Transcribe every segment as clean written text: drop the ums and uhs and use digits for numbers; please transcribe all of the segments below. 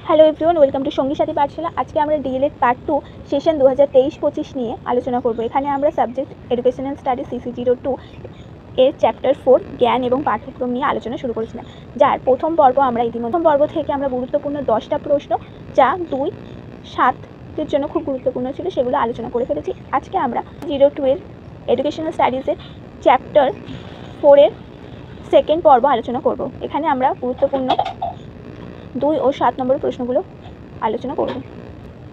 Hello everyone, welcome to সঙ্গী সাথী পাঠশালা। আজকে আমরা ডিএলএড পার্ট 2 সেশন 2023-25 নিয়ে আলোচনা করব। এখানে আমরা সাবজেক্ট এডুকেশনাল স্টাডি CC02 এর চ্যাপ্টার 4 জ্ঞান এবং পাঠ্যক্রম নিয়ে আলোচনা শুরু করেছিলাম, যার প্রথম পর্ব আমরা ইতিমধ্যে পর্ব থেকে আমরা গুরুত্বপূর্ণ 10টা প্রশ্ন যা 2-7 জন্য খুব গুরুত্বপূর্ণ ছিল সেগুলো আলোচনা করে ফেলেছি। আজকে আমরা 02 এর এডুকেশনাল স্টাডিজের চ্যাপ্টার 4 এর সেকেন্ড পর্ব আলোচনা করব। এখানে আমরা গুরুত্বপূর্ণ 2 ও 7 নম্বর প্রশ্নগুলো আলোচনা করব।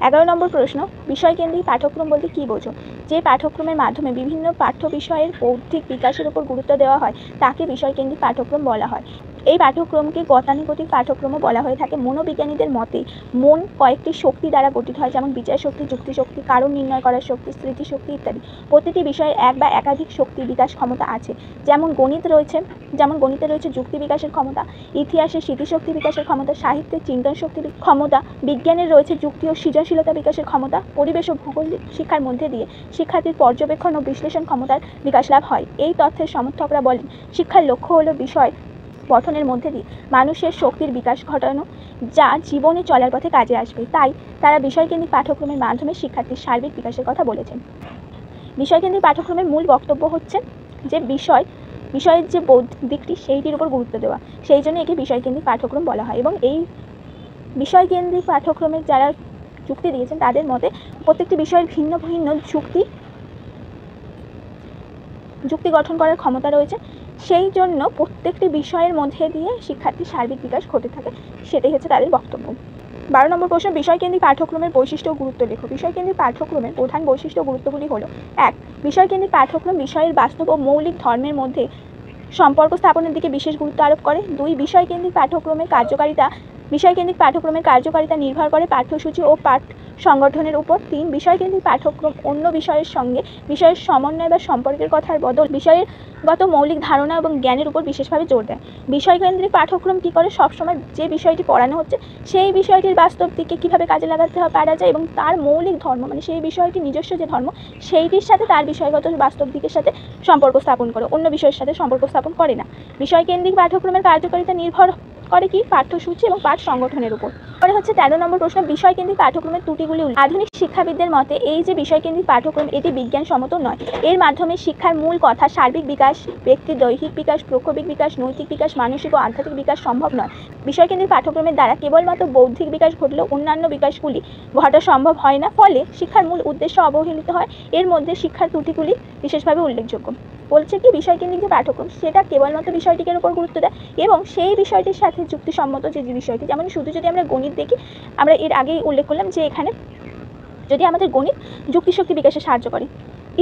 11 নম্বর প্রশ্ন, বিষয়কেন্দ্রিক পাঠ্যক্রম বলতে কী বোঝো? যে পাঠ্যক্রমের মাধ্যমে বিভিন্ন পাঠ্য বিষয়ের বৌদ্ধিক বিকাশের উপর গুরুত্ব দেওয়া হয় তাকে বিষয়কেন্দ্রিক পাঠ্যক্রম বলা হয়। এই পাঠ্যক্রমকে গতানুগতিক পাঠ্যক্রমও বলা হয়ে থাকে। মনোবিজ্ঞানীদের মতে মন কয়েকটি শক্তি দ্বারা গঠিত হয়, যেমন বিচার শক্তি, যুক্তি শক্তি, কারণ নির্ণয় করার শক্তি, স্মৃতিশক্তি ইত্যাদি। প্রতিটি বিষয়ে এক বা একাধিক শক্তির বিকাশ ক্ষমতা আছে। যেমন গণিতে রয়েছে যুক্তি বিকাশের ক্ষমতা, ইতিহাসে স্মৃতিশক্তি বিকাশের ক্ষমতা, সাহিত্যে চিন্তন শক্তি ক্ষমতা, বিজ্ঞানের রয়েছে যুক্তি ও সৃজনশীলতা বিকাশের ক্ষমতা। পরিবেশ ও ভূগোল শিক্ষার মধ্যে দিয়ে শিক্ষার্থীর পর্যবেক্ষণ ও বিশ্লেষণ ক্ষমতার বিকাশ লাভ হয়। এই তথ্যের সমর্থকরা বলেন শিক্ষার লক্ষ্য হলো বিষয় গঠনের মধ্যে দিয়ে মানুষের শক্তির বিকাশ ঘটানো, যা জীবনে চলার পথে কাজে আসবে। তাই তারা বিষয়কেন্দ্রিক পাঠ্যক্রমের মাধ্যমে শিক্ষার্থীর সার্বিক বিকাশের কথা বলেছেন। বিষয়কেন্দ্রিক পাঠ্যক্রমের মূল বক্তব্য হচ্ছে যে বিষয়ের যে বৌদ্ধিক দিকটি সেইটির উপর গুরুত্ব দেওয়া, সেই জন্য একে বিষয়কেন্দ্রিক পাঠ্যক্রম বলা হয়। এবং এই বিষয়কেন্দ্রিক পাঠ্যক্রমের যারা যুক্তি দিয়েছেন তাদের মতে প্রত্যেকটি বিষয়ের ভিন্ন ভিন্ন যুক্তি গঠন করার ক্ষমতা রয়েছে, সেই জন্য প্রত্যেকটি বিষয়ের মধ্যে দিয়ে শিক্ষার্থীর সার্বিক বিকাশ ঘটে থাকে, সেটাই হচ্ছে তাদের বক্তব্য। 12 নম্বর প্রশ্ন, বিষয়কেন্দ্রিক পাঠ্যক্রমের বৈশিষ্ট্য ও গুরুত্ব লেখো। বিষয়কেন্দ্রিক পাঠ্যক্রমের প্রধান বৈশিষ্ট্য ও গুরুত্বগুলি হলো: 1. বিষয়কেন্দ্রিক পাঠ্যক্রম বিষয়ের বাস্তব ও মৌলিক ধর্মের মধ্যে সম্পর্ক স্থাপনের দিকে বিশেষ গুরুত্ব আরোপ করে। 2. বিষয়কেন্দ্রিক পাঠ্যক্রমের কার্যকারিতা নির্ভর করে পাঠ্যসূচি ও পাঠ সংগঠনের উপর। 3. বিষয়কেন্দ্রিক পাঠ্যক্রম অন্য বিষয়ের সঙ্গে বিষয়ের সমন্বয় বা সম্পর্কের কথার বদল বিষয়ের গত মৌলিক ধারণা এবং জ্ঞানের উপর বিশেষভাবে জোর দেয়। বিষয়কেন্দ্রিক পাঠ্যক্রম কী করে? সবসময় যে বিষয়টি পড়ানো হচ্ছে সেই বিষয়টির বাস্তব দিকে কীভাবে কাজে লাগাতে পারা যায় এবং তার মৌলিক ধর্ম, মানে সেই বিষয়টির নিজস্ব যে ধর্ম সেইটির সাথে তার বিষয়গত বাস্তব দিকের সাথে সম্পর্ক স্থাপন করে, অন্য বিষয়ের সাথে সম্পর্ক স্থাপন করে না। বিষয়কেন্দ্রিক পাঠ্যক্রমের কার্যকারিতা নির্ভর করে কি? পাঠ্যসূচি এবং পাঠ সংগঠনের উপর। পরে হচ্ছে 13 নম্বর প্রশ্ন, বিষয়কেন্দ্রিক পাঠ্যক্রমের ত্রুটিগুলি। আধুনিক শিক্ষাবিদদের মতে এই যে বিষয়কেন্দ্রিক পাঠ্যক্রম এটি বিজ্ঞানসম্মত নয়। এর মাধ্যমে শিক্ষার মূল কথা সার্বিক বিকাশ, ব্যক্তির দৈহিক বিকাশ, প্রক্ষোভিক বিকাশ, নৈতিক বিকাশ, মানসিক ও আধ্যাত্মিক বিকাশ সম্ভব নয়। বিষয়কেন্দ্রিক পাঠ্যক্রমের দ্বারা কেবলমাত্র বৌদ্ধিক বিকাশ ঘটলেও অন্যান্য বিকাশগুলি ঘটা সম্ভব হয় না, ফলে শিক্ষার মূল উদ্দেশ্য অবহেলিত হয়। এর মধ্যে শিক্ষার ত্রুটিগুলি বিশেষভাবে উল্লেখযোগ্য। বলছে কি, বিষয়কেন্দ্রিক যে পাঠ্যক্রম সেটা কেবলমাত্র বিষয়টির উপর গুরুত্ব দেয় এবং সেই বিষয়টির সাথে যুক্তিসম্মত যে বিষয়টি, যেমন শুধু যদি আমরা গণিত দেখি, আমরা এর আগেই উল্লেখ করলাম যে এখানে যদি আমাদের গণিত যুক্তিশক্তি বিকাশে সাহায্য করে,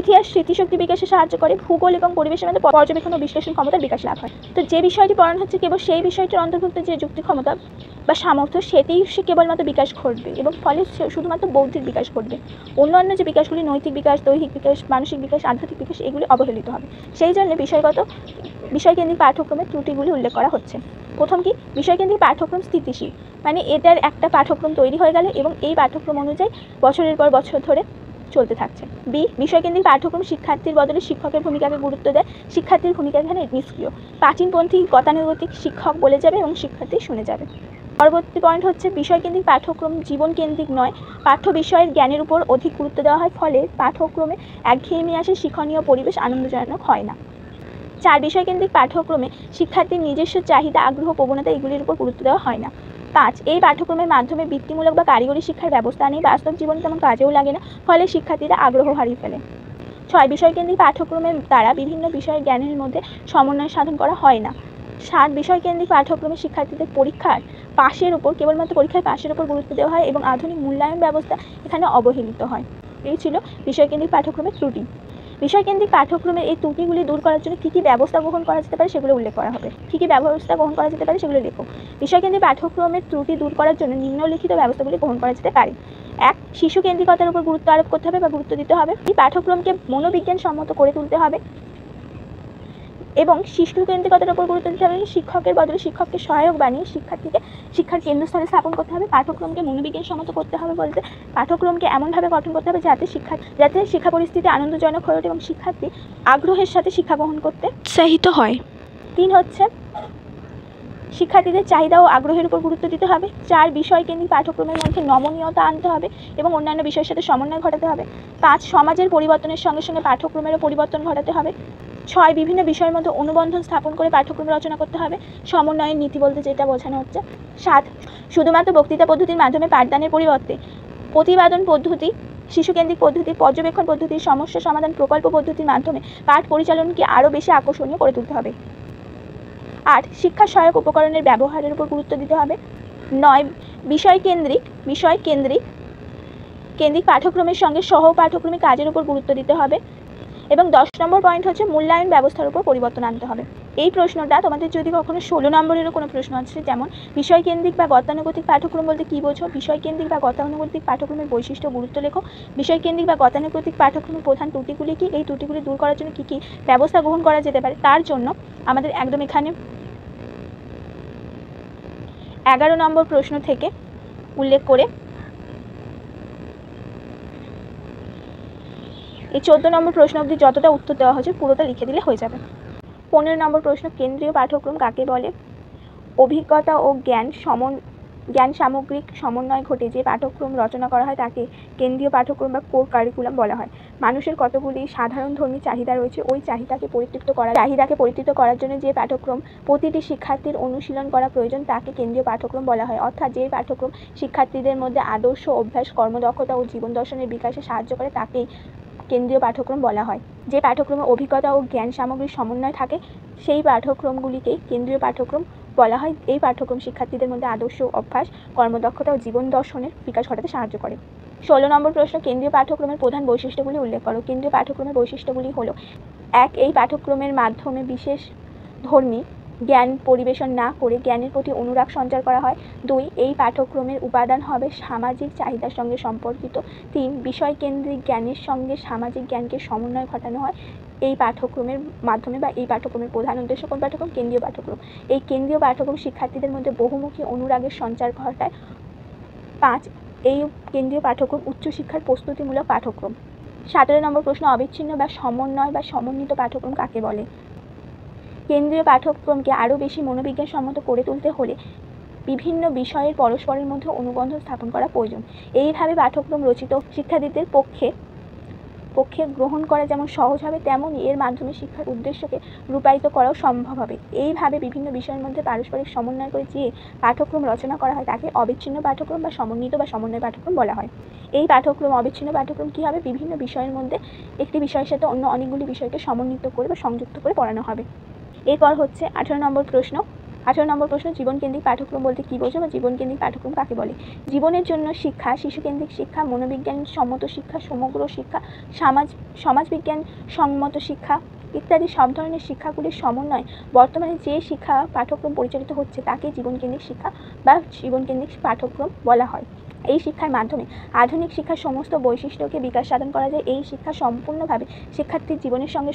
ইতিহাস স্মৃতিশক্তি বিকাশে সাহায্য করে, ভূগোল এবং পরিবেশের মধ্যে পর্যবেক্ষণ ও বিশ্লেষণ ক্ষমতার বিকাশ লাভ হয়। তো যে বিষয়টি পড়ানো হচ্ছে কেবল সেই বিষয়টির অন্তর্ভুক্ত যে যুক্তি ক্ষমতা বা সামর্থ্য সেটিই সে কেবলমাত্র বিকাশ ঘটবে এবং ফলে শুধুমাত্র বৌদ্ধিক বিকাশ ঘটবে। অন্যান্য যে বিকাশগুলি, নৈতিক বিকাশ, দৈহিক বিকাশ, মানসিক বিকাশ, আধ্যাত্মিক বিকাশ, এগুলি অবহেলিত হবে। সেই জন্য বিষয়কেন্দ্রিক পাঠ্যক্রমের ত্রুটিগুলি উল্লেখ করা হচ্ছে। প্রথম কি, বিষয়কেন্দ্রিক পাঠ্যক্রম স্থিতিশীল, মানে এটার একটা পাঠ্যক্রম তৈরি হয়ে গেল এবং এই পাঠ্যক্রম অনুযায়ী বছরের পর বছর ধরে চলতে থাকছে। বি, বিষয়কেন্দ্রিক পাঠ্যক্রম শিক্ষার্থীর বদলে শিক্ষকের ভূমিকাকে গুরুত্ব দেয়। শিক্ষার্থীর ভূমিকা এখানে নিষ্ক্রিয়, প্রাচীনপন্থী গতানুগতিক, শিক্ষক বলে যাবে এবং শিক্ষার্থী শুনে যাবে। পরবর্তী পয়েন্ট হচ্ছে, বিষয়কেন্দ্রিক পাঠ্যক্রম জীবনকেন্দ্রিক নয়, পাঠ্য বিষয়ের জ্ঞানের উপর অধিক গুরুত্ব দেওয়া হয়, ফলে পাঠ্যক্রমে একঘেয়েমি আসে, শিক্ষণীয় পরিবেশ আনন্দজনক হয় না। 4, বিষয়কেন্দ্রিক পাঠ্যক্রমে শিক্ষার্থীর নিজস্ব চাহিদা, আগ্রহ, প্রবণতা এগুলির উপর গুরুত্ব দেওয়া হয় না। 5, এই পাঠ্যক্রমের মাধ্যমে বৃত্তিমূলক বা কারিগরি শিক্ষার ব্যবস্থা নেই, বাস্তব জীবনে তেমন কাজেও লাগে না, ফলে শিক্ষার্থীরা আগ্রহ হারিয়ে ফেলে। 6, বিষয়কেন্দ্রিক পাঠ্যক্রমের দ্বারা বিভিন্ন বিষয়ের জ্ঞানের মধ্যে সমন্বয় সাধন করা হয় না। 7, বিষয়কেন্দ্রিক পাঠ্যক্রমে শিক্ষার্থীদের কেবলমাত্র পরীক্ষায় পাশের উপর গুরুত্ব দেওয়া হয় এবং আধুনিক মূল্যায়ন ব্যবস্থা এখানে অবহেলিত হয়। এই ছিল বিষয়কেন্দ্রিক পাঠ্যক্রমের ত্রুটি। বিষয়কেন্দ্রিক পাঠ্যক্রমের এই ত্রুটিগুলি দূর করার জন্য কী কী ব্যবস্থা গ্রহণ করা যেতে পারে সেগুলো উল্লেখ করা হবে। কী কী ব্যবস্থা গ্রহণ করা যেতে পারে সেগুলো লেখো। বিষয়কেন্দ্রিক পাঠ্যক্রমের ত্রুটি দূর করার জন্য নিম্নলিখিত ব্যবস্থাগুলি গ্রহণ করা যেতে পারে। 1, শিশু কেন্দ্রিকতার উপর গুরুত্ব আরোপ করতে হবে বা গুরুত্ব দিতে হবে। এই পাঠ্যক্রমকে মনোবিজ্ঞান সম্মত করে তুলতে হবে এবং শিশু কেন্দ্রিকতার উপর গুরুত্ব দিতে হবে। শিক্ষকের বদলে শিক্ষককে সহায়ক বানিয়ে শিক্ষার্থীকে শিক্ষার কেন্দ্রস্থলে স্থাপন করতে হবে। পাঠ্যক্রমকে মনোবিজ্ঞান সম্মত করতে হবে বলতে পাঠ্যক্রমকে এমনভাবে গঠন করতে হবে যাতে শিক্ষা পরিস্থিতি আনন্দজনক হয়ে ওঠে এবং শিক্ষার্থী আগ্রহের সাথে শিক্ষা গ্রহণ করতে উৎসাহিত হয়। 3 হচ্ছে শিক্ষার্থীদের চাহিদা ও আগ্রহের উপর গুরুত্ব দিতে হবে। 4 বিষয়কেন্দ্রিক পাঠ্যক্রমের মধ্যে নমনীয়তা আনতে হবে এবং অন্যান্য বিষয়ের সাথে সমন্বয় ঘটাতে হবে। 5 সমাজের পরিবর্তনের সঙ্গে সঙ্গে পাঠ্যক্রমেরও পরিবর্তন ঘটাতে হবে। 6 বিভিন্ন বিষয়ের মধ্যে অনুবন্ধন স্থাপন করে পাঠ্যক্রম রচনা করতে হবে। সমন্বয়ের নীতি বলতে যেটা বোঝানো হচ্ছে। 7 শুধুমাত্র বক্তৃতা পদ্ধতির মাধ্যমে পাঠদানের পরিবর্তে প্রতিপাদন পদ্ধতি, শিশুকেন্দ্রিক পদ্ধতি, পর্যবেক্ষণ পদ্ধতি, সমস্যা সমাধান প্রকল্প পদ্ধতির মাধ্যমে পাঠ পরিচালনকে আরও বেশি আকর্ষণীয় করে তুলতে হবে। 8 শিক্ষা সহায়ক উপকরণের ব্যবহারের উপর গুরুত্ব দিতে হবে। 9 বিষয়কেন্দ্রিক পাঠ্যক্রমের সঙ্গে সহ পাঠ্যক্রমিক কাজের উপর গুরুত্ব দিতে হবে। এবং 10 নম্বর পয়েন্ট হচ্ছে মূল্যায়ন ব্যবস্থার উপর পরিবর্তন আনতে হবে। এই প্রশ্নটা তোমাদের যদি কখনো 16 নম্বরেরও কোনো প্রশ্ন আছে, যেমন বিষয়কেন্দ্রিক বা গতানুগতিক পাঠ্যক্রম বলতে কী বোঝো, বিষয়কেন্দ্রিক বা গতানুগতিক পাঠ্যক্রমের বৈশিষ্ট্য গুরুত্ব লেখো, বিষয়কেন্দ্রিক বা গতানুগতিক পাঠ্যক্রমের প্রধান ত্রুটিগুলি কী, এই ত্রুটিগুলি দূর করার জন্য কী কী ব্যবস্থা গ্রহণ করা যেতে পারে, তার জন্য আমাদের একদম এখানে 11 নম্বর প্রশ্ন থেকে উল্লেখ করে এই 14 নম্বর প্রশ্ন অবধি যতটা উত্তর দেওয়া হয়েছে পুরোটা লিখে দিলে হয়ে যাবে। 15 নম্বর প্রশ্ন, কেন্দ্রীয় পাঠ্যক্রম কাকে বলে? অভিজ্ঞতা ও জ্ঞান সামগ্রিক সমন্বয় ঘটে যে পাঠ্যক্রম রচনা করা হয় তাকে কেন্দ্রীয় পাঠ্যক্রম বা কোর কারিকুলাম বলা হয়। মানুষের কতগুলি সাধারণ ধর্মী চাহিদা রয়েছে, ওই চাহিদাকে পরিতৃপ্ত করার জন্য যে পাঠ্যক্রম প্রতিটি শিক্ষার্থীর অনুশীলন করা প্রয়োজন তাকে কেন্দ্রীয় পাঠ্যক্রম বলা হয়। অর্থাৎ যে পাঠ্যক্রম শিক্ষার্থীদের মধ্যে আদর্শ, অভ্যাস, কর্মদক্ষতা ও জীবন দর্শনের বিকাশে সাহায্য করে তাকেই কেন্দ্রীয় পাঠ্যক্রম বলা হয়। যে পাঠ্যক্রমে অভিজ্ঞতা ও জ্ঞান সামগ্রীর সমন্বয় থাকে সেই পাঠ্যক্রমগুলিকেই কেন্দ্রীয় পাঠ্যক্রম বলা হয়। এই পাঠ্যক্রম শিক্ষার্থীদের মধ্যে আদর্শ, অভ্যাস, কর্মদক্ষতা ও জীবন দর্শনের বিকাশ ঘটাতে সাহায্য করে। 16 নম্বর প্রশ্ন, কেন্দ্রীয় পাঠ্যক্রমের প্রধান বৈশিষ্ট্যগুলি উল্লেখ করো। কেন্দ্রীয় পাঠ্যক্রমের বৈশিষ্ট্যগুলি হলো: 1 এই পাঠ্যক্রমের মাধ্যমে বিশেষ ধর্মী জ্ঞান পরিবেশন না করে জ্ঞানের প্রতি অনুরাগ সঞ্চার করা হয়। 2 এই পাঠ্যক্রমের উপাদান হবে সামাজিক চাহিদার সঙ্গে সম্পর্কিত। 3 বিষয়কেন্দ্রিক জ্ঞানের সঙ্গে সামাজিক জ্ঞানকে সমন্বয় ঘটানো হয় এই পাঠ্যক্রমের মাধ্যমে, বা এই পাঠ্যক্রমের প্রধান উদ্দেশ্য কোন পাঠ্যক্রম? কেন্দ্রীয় পাঠ্যক্রম। এই কেন্দ্রীয় পাঠ্যক্রম শিক্ষার্থীদের মধ্যে বহুমুখী অনুরাগের সঞ্চার ঘটায়। 5 এই কেন্দ্রীয় পাঠ্যক্রম উচ্চশিক্ষার প্রস্তুতিমূলক পাঠ্যক্রম। 17 নম্বর প্রশ্ন, অবিচ্ছিন্ন বা সমন্বয় বা সমন্বিত পাঠ্যক্রম কাকে বলে? কেন্দ্রীয় পাঠ্যক্রমকে আরও বেশি মনোবিজ্ঞানসম্মত করে তুলতে হলে বিভিন্ন বিষয়ের পরস্পরের মধ্যে অনুবন্ধ স্থাপন করা প্রয়োজন। এইভাবে পাঠ্যক্রম রচিত শিক্ষার্থীদের পক্ষে গ্রহণ করা যেমন সহজ হবে, তেমনই এর মাধ্যমে শিক্ষার উদ্দেশ্যকে রূপায়িত করাও সম্ভব হবে। এইভাবে বিভিন্ন বিষয়ের মধ্যে পারস্পরিক সমন্বয় করে যে পাঠ্যক্রম রচনা করা হয় তাকে অবিচ্ছিন্ন পাঠ্যক্রম বা সমন্বিত বা সমন্বয় পাঠ্যক্রম বলা হয়। এই পাঠ্যক্রম অবিচ্ছিন্ন পাঠ্যক্রম কী হবে? বিভিন্ন বিষয়ের মধ্যে একটি বিষয়ের সাথে অন্য অনেকগুলি বিষয়কে সমন্বিত করে বা সংযুক্ত করে পড়ানো হবে। এরপর হচ্ছে 18 নম্বর প্রশ্ন। 18 নম্বর প্রশ্ন, জীবনকেন্দ্রিক পাঠ্যক্রম বলতে কী বোঝো বা জীবনকেন্দ্রিক পাঠ্যক্রম কাকে বলে? জীবনের জন্য শিক্ষা, শিশুকেন্দ্রিক শিক্ষা, মনোবিজ্ঞান সম্মত শিক্ষা, সমগ্র শিক্ষা, সমাজবিজ্ঞান সম্মত শিক্ষা ইত্যাদি সব ধরনের শিক্ষাগুলির সমন্বয় বর্তমানে যে শিক্ষা পাঠ্যক্রম পরিচালিত হচ্ছে তাকে জীবনকেন্দ্রিক শিক্ষা বা জীবনকেন্দ্রিক পাঠ্যক্রম বলা হয়। এই শিক্ষার মাধ্যমে আধুনিক শিক্ষার সমস্ত বৈশিষ্ট্যকে বিকাশ সাধন করা যায়। এই শিক্ষা সম্পূর্ণভাবে শিক্ষার্থীর জীবনের সঙ্গে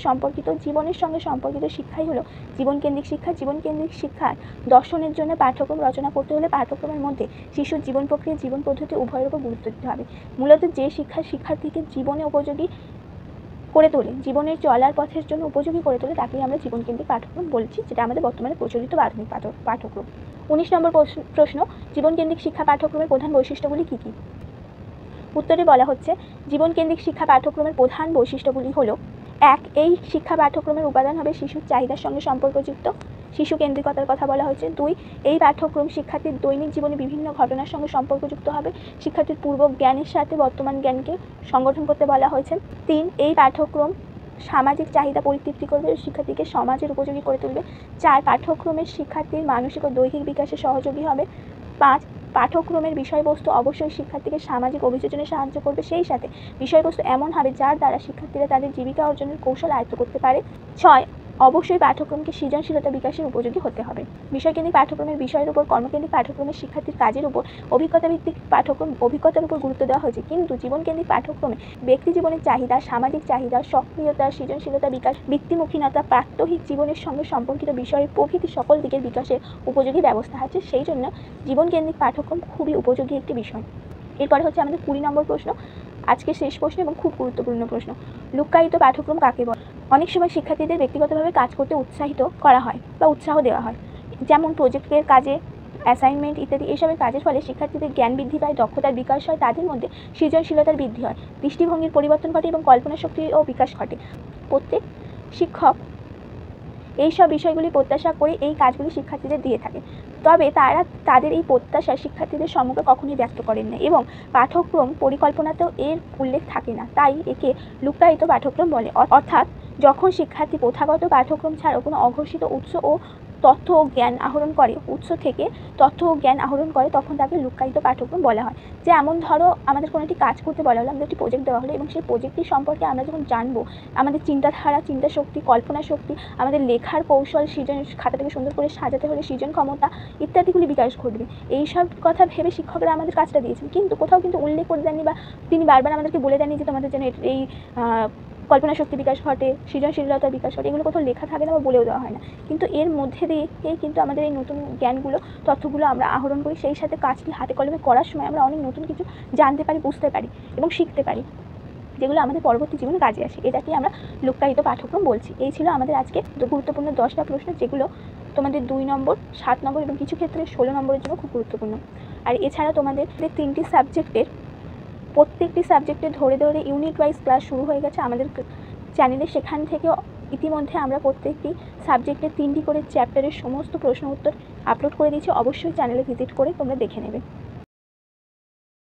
সম্পর্কিত শিক্ষাই হলো জীবনকেন্দ্রিক শিক্ষা। জীবনকেন্দ্রিক শিক্ষার দর্শনের জন্য পাঠ্যক্রম রচনা করতে হলে পাঠ্যক্রমের মধ্যে শিশুর জীবন প্রক্রিয়া, জীবন পদ্ধতি উভয়ের উপর গুরুত্ব দিতে হবে। মূলত যে শিক্ষা শিক্ষার্থীকে জীবনে উপযোগী করে তোলে, জীবনের চলার পথের জন্য উপযোগী করে তোলে তাকেই আমরা জীবনকেন্দ্রিক পাঠ্যক্রম বলছি, যেটা আমাদের বর্তমানে প্রচলিত আধুনিক পাঠ্যক্রম। 19 নম্বর প্রশ্ন, জীবনকেন্দ্রিক শিক্ষা পাঠ্যক্রমের প্রধান বৈশিষ্ট্যগুলি কী কী? উত্তরে বলা হচ্ছে, জীবনকেন্দ্রিক শিক্ষা পাঠ্যক্রমের প্রধান বৈশিষ্ট্যগুলি হলো: 1 এই শিক্ষা পাঠ্যক্রমের উপাদান হবে শিশুর চাহিদার সঙ্গে সম্পর্কযুক্ত, শিশু কেন্দ্রিকতার কথা বলা হয়েছে। 2 এই পাঠ্যক্রম শিক্ষার্থীর দৈনিক জীবনে বিভিন্ন ঘটনার সঙ্গে সম্পর্কযুক্ত হবে, শিক্ষার্থীর পূর্ব জ্ঞানের সাথে বর্তমান জ্ঞানকে সংগঠন করতে বলা হয়েছে। 3 এই পাঠ্যক্রম সামাজিক চাহিদা পরিতৃপ্তি করবে, শিক্ষার্থীকে সমাজের উপযোগী করে তুলবে। 4 পাঠ্যক্রমের শিক্ষার্থীর মানসিক ও দৈহিক বিকাশে সহযোগী হবে। 5 পাঠ্যক্রমের বিষয়বস্তু অবশ্যই শিক্ষার্থীকে সামাজিক অভিযোজনে সাহায্য করবে, সেই সাথে বিষয়বস্তু এমন হবে যার দ্বারা শিক্ষার্থীরা তাদের জীবিকা অর্জনের কৌশল আয়ত্ত করতে পারে। 6 অবশ্যই পাঠ্যক্রমকে সৃজনশীলতা বিকাশের উপযোগী হতে হবে। বিষয়কেন্দ্রিক পাঠ্যক্রমের বিষয়ের উপর, কর্মকেন্দ্রিক পাঠ্যক্রমের শিক্ষার্থীর কাজের উপর, অভিজ্ঞতাভিত্তিক পাঠ্যক্রম অভিজ্ঞতার উপর গুরুত্ব দেওয়া হয়েছে, কিন্তু জীবনকেন্দ্রিক পাঠ্যক্রমে ব্যক্তি জীবনের চাহিদা, সামাজিক চাহিদা, সক্রিয়তা, সৃজনশীলতা বিকাশ, বৃত্তিমুখীনতা, প্রাত্যহিক জীবনের সঙ্গে সম্পর্কিত বিষয়ের প্রভৃতি সকল দিকের বিকাশের উপযোগী ব্যবস্থা আছে। সেই জন্য জীবনকেন্দ্রিক পাঠ্যক্রম খুবই উপযোগী একটি বিষয়। এরপরে হচ্ছে আমাদের 20 নম্বর প্রশ্ন, আজকের শেষ প্রশ্ন এবং খুব গুরুত্বপূর্ণ প্রশ্ন, লুক্কায়িত পাঠ্যক্রম কাকে বলে? অনেক সময় শিক্ষার্থীদের ব্যক্তিগতভাবে কাজ করতে উৎসাহিত করা হয় বা উৎসাহ দেওয়া হয়, যেমন প্রজেক্টের কাজে, অ্যাসাইনমেন্ট ইত্যাদি এসবের কাজের ফলে শিক্ষার্থীদের জ্ঞান বৃদ্ধি পায়, দক্ষতার বিকাশ হয়, তাদের মধ্যে সৃজনশীলতার বৃদ্ধি হয়, দৃষ্টিভঙ্গির পরিবর্তন ঘটে এবং কল্পনা শক্তিরও বিকাশ ঘটে। প্রত্যেক শিক্ষক এইসব বিষয়গুলি প্রত্যাশা করে এই কাজগুলি শিক্ষার্থীদের দিয়ে থাকে, তবে তারা তাদের এই প্রত্যাশা শিক্ষার্থীদের সম্মুখে কখনোই ব্যক্ত করেন না এবং পাঠ্যক্রম পরিকল্পনাতেও এর উল্লেখ থাকে না, তাই একে লুক্কায়িত পাঠ্যক্রম বলে। অর্থাৎ যখন শিক্ষার্থী প্রথাগত পাঠ্যক্রম ছাড়াও কোনো অঘোষিত উৎস ও তথ্য ও জ্ঞান আহরণ করে, উৎস থেকে তথ্য ও জ্ঞান আহরণ করে, তখন তাকে লুক্কায়িত পাঠ্যক্রম বলা হয়। যেমন ধরো আমাদের কোনো একটি কাজ করতে বলা হলো, আমাদের একটি প্রজেক্ট দেওয়া হলো এবং সেই প্রজেক্টটি সম্পর্কে আমরা যখন জানবো, আমাদের চিন্তাধারা, চিন্তাশক্তি, কল্পনা শক্তি, আমাদের লেখার কৌশল, সৃজন, খাতাটাকে সুন্দর করে সাজাতে হলে সৃজন ক্ষমতা ইত্যাদিগুলি বিকাশ ঘটবে। এইসব কথা ভেবে শিক্ষকরা আমাদের কাজটা দিয়েছেন, কিন্তু কোথাও কিন্তু উল্লেখ করে দেননি বা তিনি বারবার আমাদেরকে বলে দেননি যে তোমাদের যেন এই কল্পনা শক্তি বিকাশ ঘটে, সৃজনশীলতার বিকাশ ঘটে, এগুলো কোথাও লেখা থাকে না বা বলেও দেওয়া হয় না। কিন্তু এর মধ্যে দিয়েই কিন্তু আমাদের এই নতুন জ্ঞানগুলো, তথ্যগুলো আমরা আহরণ করি, সেই সাথে কাজটি হাতে কলমে করার সময় আমরা অনেক নতুন কিছু জানতে পারি, বুঝতে পারি এবং শিখতে পারি, যেগুলো আমাদের পরবর্তী জীবনে কাজে আসে। এটাকে আমরা লুক্কায়িত পাঠ্যক্রম বলছি। এই ছিল আমাদের আজকে গুরুত্বপূর্ণ 10টা প্রশ্ন, যেগুলো তোমাদের 2 নম্বর, 7 নম্বর এবং কিছু ক্ষেত্রে 16 নম্বরের জন্য খুব গুরুত্বপূর্ণ। আর এছাড়া তোমাদের 3টি সাবজেক্টের প্রত্যেকটি সাবজেক্টে ধরে ধরে ইউনিট ওয়াইজ ক্লাস শুরু হয়ে গেছে আমাদের চ্যানেলে। সেখান থেকে ইতিমধ্যে আমরা প্রত্যেকটি সাবজেক্টে 3টি করে চ্যাপ্টারের সমস্ত প্রশ্ন উত্তর আপলোড করে দিয়েছি। অবশ্যই চ্যানেলে ভিজিট করে তোমরা দেখে নেবে।